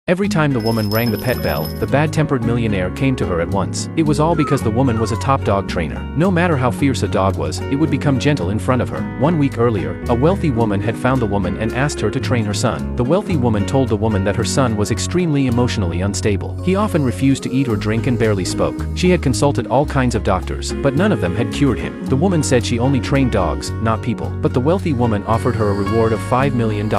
Every time the woman rang the pet bell, the bad-tempered millionaire came to her at once. It was all because the woman was a top dog trainer. No matter how fierce a dog was, it would become gentle in front of her. 1 week earlier, a wealthy woman had found the woman and asked her to train her son. The wealthy woman told the woman that her son was extremely emotionally unstable. He often refused to eat or drink and barely spoke. She had consulted all kinds of doctors, but none of them had cured him. The woman said she only trained dogs, not people. But the wealthy woman offered her a reward of $5 million.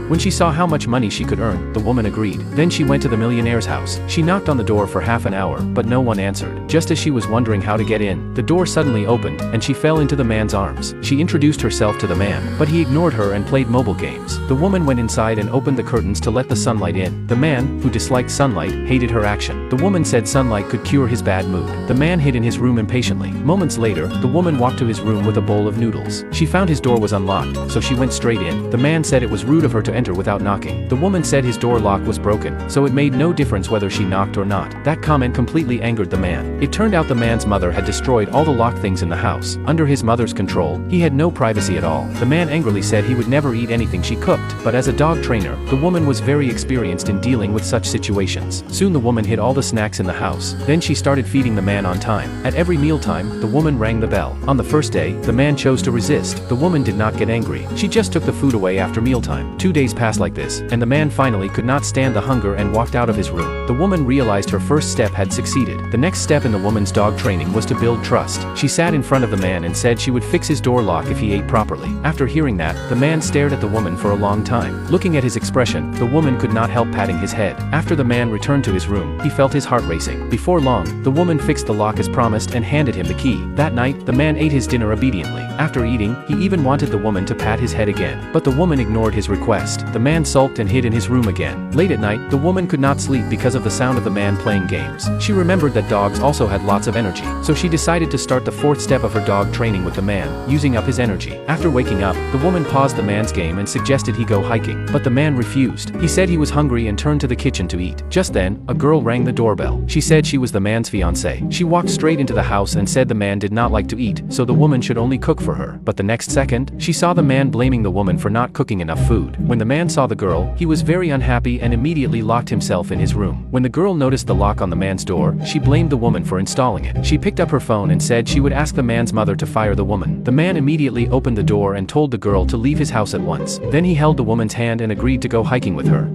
When she saw how much money she could earn, the woman agreed. Then she went to the millionaire's house. She knocked on the door for half an hour, but no one answered. Just as she was wondering how to get in, the door suddenly opened, and she fell into the man's arms. She introduced herself to the man, but he ignored her and played mobile games. The woman went inside and opened the curtains to let the sunlight in. The man, who disliked sunlight, hated her action. The woman said sunlight could cure his bad mood. The man hid in his room impatiently. Moments later, the woman walked to his room with a bowl of noodles. She found his door was unlocked, so she went straight in. The man said it was rude of her to enter without knocking. The woman said his door lock was broken, so it made no difference whether she knocked or not. That comment completely angered the man. It turned out the man's mother had destroyed all the locked things in the house. Under his mother's control, he had no privacy at all. The man angrily said he would never eat anything she cooked, but as a dog trainer, the woman was very experienced in dealing with such situations. Soon the woman hid all the snacks in the house. Then she started feeding the man on time. At every mealtime, the woman rang the bell. On the first day, the man chose to resist. The woman did not get angry. She just took the food away after mealtime. 2 days passed like this, and the man finally could not stand the hunger and walked out of his room. The woman realized her first step had succeeded. The next step in the woman's dog training was to build trust. She sat in front of the man and said she would fix his door lock if he ate properly. After hearing that, the man stared at the woman for a long time. Looking at his expression, the woman could not help patting his head. After the man returned to his room, he felt his heart racing. Before long, the woman fixed the lock as promised and handed him the key. That night, the man ate his dinner obediently. After eating, he even wanted the woman to pat his head again. But the woman ignored his request. The man sulked and hid in his room again. Late at night, the woman could not sleep because of the sound of the man playing games. She remembered that dogs also had lots of energy, so she decided to start the fourth step of her dog training with the man, using up his energy. After waking up, the woman paused the man's game and suggested he go hiking, but the man refused. He said he was hungry and turned to the kitchen to eat. Just then, a girl rang the doorbell. She said she was the man's fiancée. She walked straight into the house and said the man did not like to eat, so the woman should only cook for her. But the next second, she saw the man blaming the woman for not cooking enough food. When the man saw the girl, he was very unhappy and immediately locked himself in his room. When the girl noticed the lock on the man's door, she blamed the woman for installing it. She picked up her phone and said she would ask the man's mother to fire the woman. The man immediately opened the door and told the girl to leave his house at once. Then he held the woman's hand and agreed to go hiking with her.